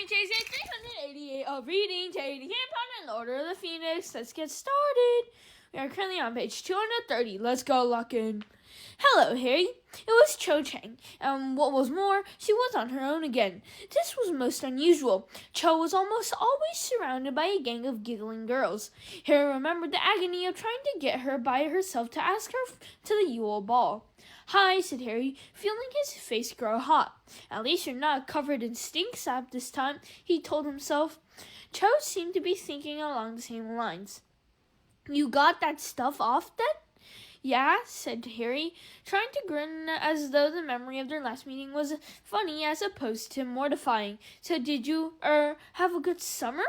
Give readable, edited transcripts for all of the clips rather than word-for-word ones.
doing day388 of reading Harry Potter and the Order of the Phoenix. Let's get started. We are currently on page 230. Let's go, lock in. Hello, Harry. It was Cho Chang, and what was more, she was on her own again. This was most unusual. Cho was almost always surrounded by a gang of giggling girls. Harry remembered the agony of trying to get her by herself to ask her to the Yule Ball. Hi, said Harry, feeling his face grow hot. At least you're not covered in stink sap this time, he told himself. Cho seemed to be thinking along the same lines. You got that stuff off then? Yeah, said Harry, trying to grin as though the memory of their last meeting was funny as opposed to mortifying. So did you, have a good summer?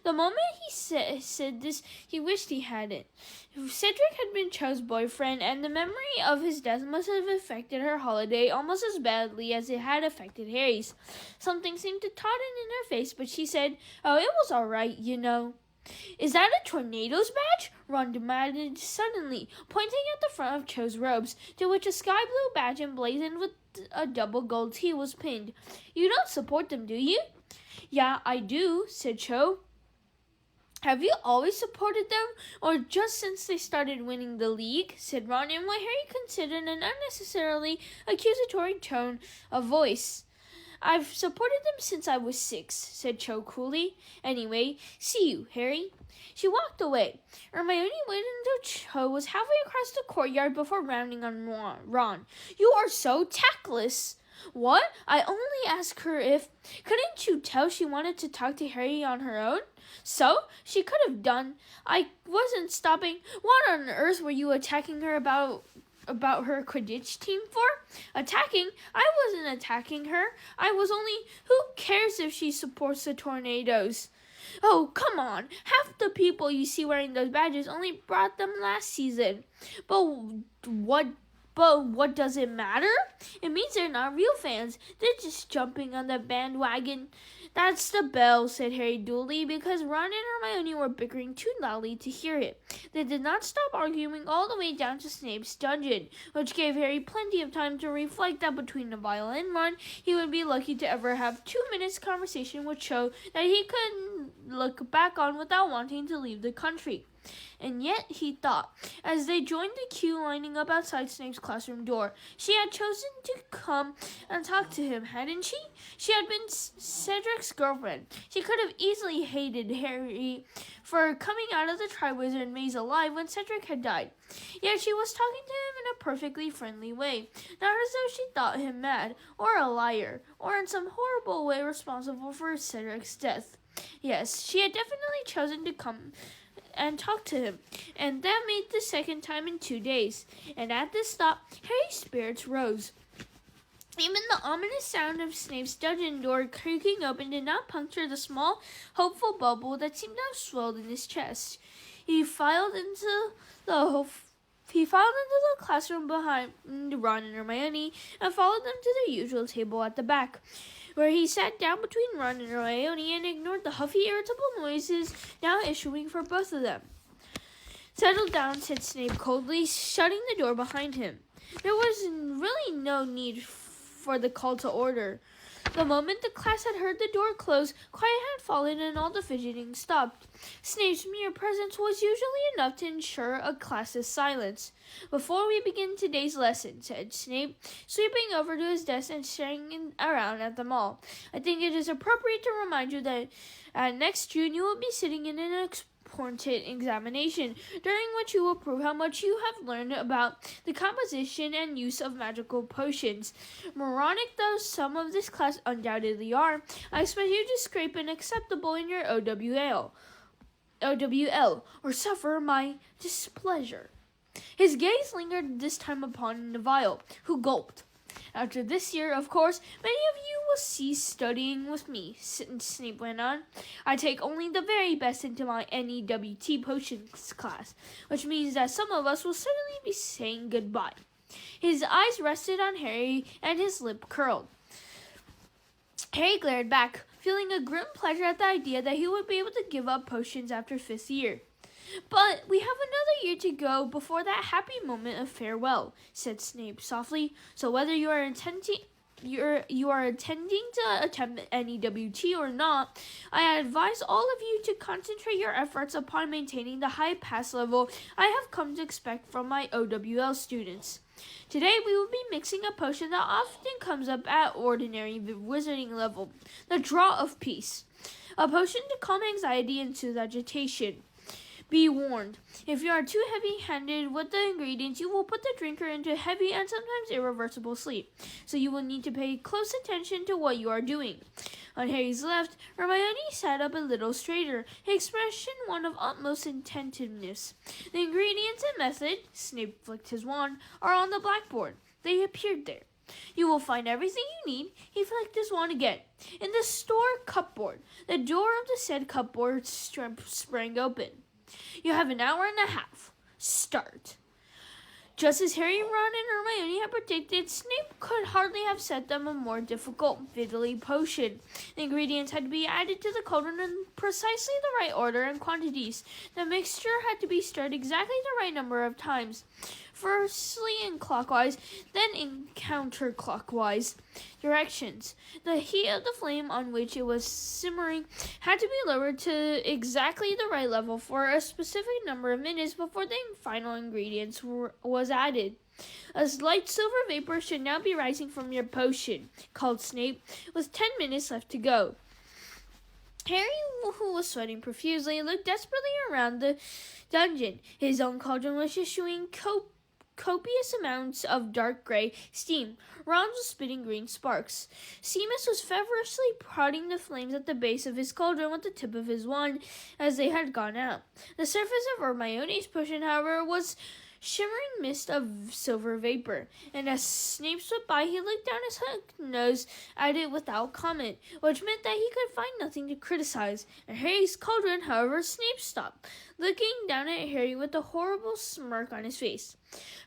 The moment he said this, he wished he hadn't. Cedric had been Cho's boyfriend, and the memory of his death must have affected her holiday almost as badly as it had affected Harry's. Something seemed to totten in her face, but she said, "Oh, it was all right, you know." Is that a tornado's badge? Ron demanded suddenly, pointing at the front of Cho's robes, to which a sky blue badge emblazoned with a double gold T was pinned. You don't support them, do you? Yeah, I do, said Cho. Have you always supported them, or just since they started winning the league? Said Ron in what Harry considered an unnecessarily accusatory tone of voice. I've supported them since I was 6, said Cho coolly. Anyway, see you, Harry. She walked away. Hermione waited until Cho was halfway across the courtyard before rounding on Ron. You are so tactless. What? I only asked her if... Couldn't you tell she wanted to talk to Harry on her own? So? She could have done. I wasn't stopping. What on earth were you attacking her about her Quidditch team for? Attacking? I wasn't attacking her. I was only... Who cares if she supports the Tornadoes? Oh, come on. Half the people you see wearing those badges only brought them last season. But what does it matter? It means they're not real fans. They're just jumping on the bandwagon. That's the bell, said Harry dully, because Ron and Hermione were bickering too loudly to hear it. They did not stop arguing all the way down to Snape's dungeon, which gave Harry plenty of time to reflect that between Neville and Ron, he would be lucky to ever have 2 minutes conversation with Cho that he could look back on without wanting to leave the country. And yet, he thought, as they joined the queue lining up outside Snape's classroom door, she had chosen to come and talk to him, hadn't she? She had been Cedric's girlfriend. She could have easily hated Harry for coming out of the Triwizard Maze alive when Cedric had died. Yet she was talking to him in a perfectly friendly way, not as though she thought him mad, or a liar, or in some horrible way responsible for Cedric's death. Yes, she had definitely chosen to come and talk to him, and that made the second time in 2 days. And at this thought, Harry's spirits rose. Even the ominous sound of Snape's dungeon door creaking open did not puncture the small, hopeful bubble that seemed to have swelled in his chest. He filed into the classroom behind Ron and Hermione and followed them to their usual table at the back, where he sat down between Ron and Hermione and ignored the huffy, irritable noises now issuing from both of them. Settle down, said Snape coldly, shutting the door behind him. There was really no need for the call to order. The moment the class had heard the door close, quiet had fallen and all the fidgeting stopped. Snape's mere presence was usually enough to ensure a class's silence. Before we begin today's lesson, said Snape, sweeping over to his desk and staring around at them all, I think it is appropriate to remind you that next June you will be sitting in an important examination, during which you will prove how much you have learned about the composition and use of magical potions. Moronic though some of this class undoubtedly are, I expect you to scrape an acceptable in your OWL, or suffer my displeasure. His gaze lingered this time upon Neville, who gulped. After this year, of course, many of you will cease studying with me, Snape went on. I take only the very best into my NEWT potions class, which means that some of us will certainly be saying goodbye. His eyes rested on Harry, and his lip curled. Harry glared back, feeling a grim pleasure at the idea that he would be able to give up potions after 5th year. But we have another year to go before that happy moment of farewell, said Snape softly. So whether you are intending you are attending to attempt any WT or not, I advise all of you to concentrate your efforts upon maintaining the high pass level I have come to expect from my OWL students. Today we will be mixing a potion that often comes up at ordinary wizarding level, the Draw of Peace, a potion to calm anxiety and soothe agitation. Be warned, if you are too heavy-handed with the ingredients, you will put the drinker into heavy and sometimes irreversible sleep, so you will need to pay close attention to what you are doing. On Harry's left, Hermione sat up a little straighter, her expression one of utmost attentiveness. The ingredients and method, Snape flicked his wand, are on the blackboard. They appeared there. You will find everything you need. He flicked his wand again. In the store cupboard, the door of the said cupboard sprang open. You have an hour and a half. Start. Just as Harry, Ron, and Hermione had predicted, Snape could hardly have set them a more difficult fiddly potion. The ingredients had to be added to the cauldron in precisely the right order and quantities. The mixture had to be stirred exactly the right number of times, firstly in clockwise, then in counterclockwise directions. The heat of the flame on which it was simmering had to be lowered to exactly the right level for a specific number of minutes before the final ingredients was added. A light silver vapor should now be rising from your potion, called Snape, with 10 minutes left to go. Harry, who was sweating profusely, looked desperately around the dungeon. His own cauldron was issuing copious amounts of dark gray steam. Ron was spitting green sparks. Seamus was feverishly prodding the flames at the base of his cauldron with the tip of his wand as they had gone out. The surface of Hermione's potion, however, was shimmering mist of silver vapor, and as Snape swept by, he looked down his hooked nose at it without comment, which meant that he could find nothing to criticize. At Harry's cauldron, however, Snape stopped, looking down at Harry with a horrible smirk on his face.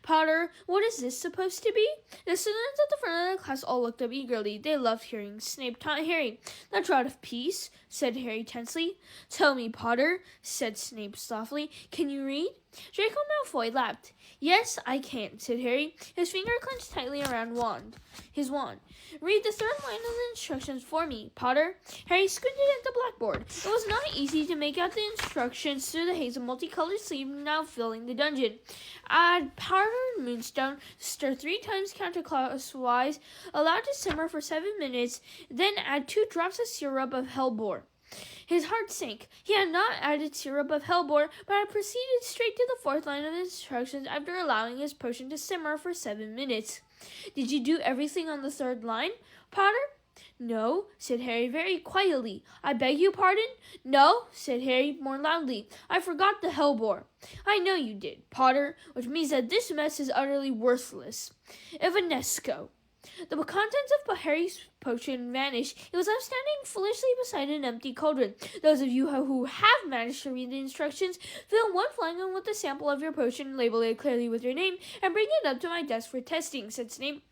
Potter, what is this supposed to be? The students at the front of the class all looked up eagerly. They loved hearing Snape taunt Harry. The Draught of Peace, said Harry tensely. Tell me, Potter, said Snape softly. Can you read? Draco Malfoy laughed. Yes, I can, said Harry, his finger clenched tightly around his wand. Read the third line of the instructions for me, Potter. Harry squinted at the blackboard. It was not easy to make out the instructions through the haze of multicolored steam now filling the dungeon. Add powdered moonstone, stir 3 times counterclockwise, allow to simmer for 7 minutes, then add 2 drops of syrup of hellebore. His heart sank. He had not added syrup of hellebore, but had proceeded straight to the 4th line of the instructions after allowing his potion to simmer for 7 minutes. Did you do everything on the 3rd line, Potter? No, said Harry very quietly. I beg your pardon? No, said Harry more loudly. I forgot the hellebore. I know you did, Potter, which means that this mess is utterly worthless. Evanesco. The contents of Harry's potion vanished. It was left standing foolishly beside an empty cauldron. Those of you who have managed to read the instructions, fill 1 flagon with a sample of your potion, label it clearly with your name, and bring it up to my desk for testing, said Snape.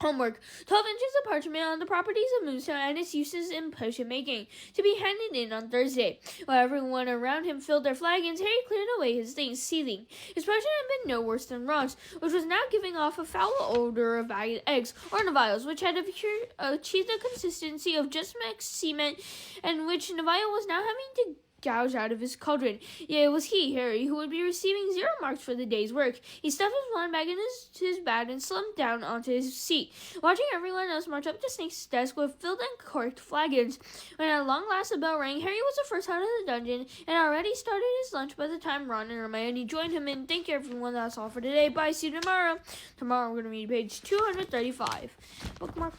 Homework. 12 inches of parchment on the properties of moonstone and its uses in potion making, to be handed in on Thursday. While everyone around him filled their flagons, Harry cleared away his things, seething. His potion had been no worse than Ron's, which was now giving off a foul odor of eggs, or Nevile's, which had achieved the consistency of just mixed cement, and which Nevile was now having to gouge out of his cauldron. Yet it was he, Harry, who would be receiving 0 marks for the day's work. He stuffed his wand bag in his bag and slumped down onto his seat, watching everyone else march up to Snape's desk with filled and corked flagons. When at long last the bell rang, Harry was the first out of the dungeon and already started his lunch by the time Ron and Hermione joined him. And thank you, everyone. That's all for today. Bye. See you tomorrow. Tomorrow we're going to read page 235. Bookmark,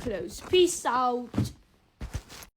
close. Peace out.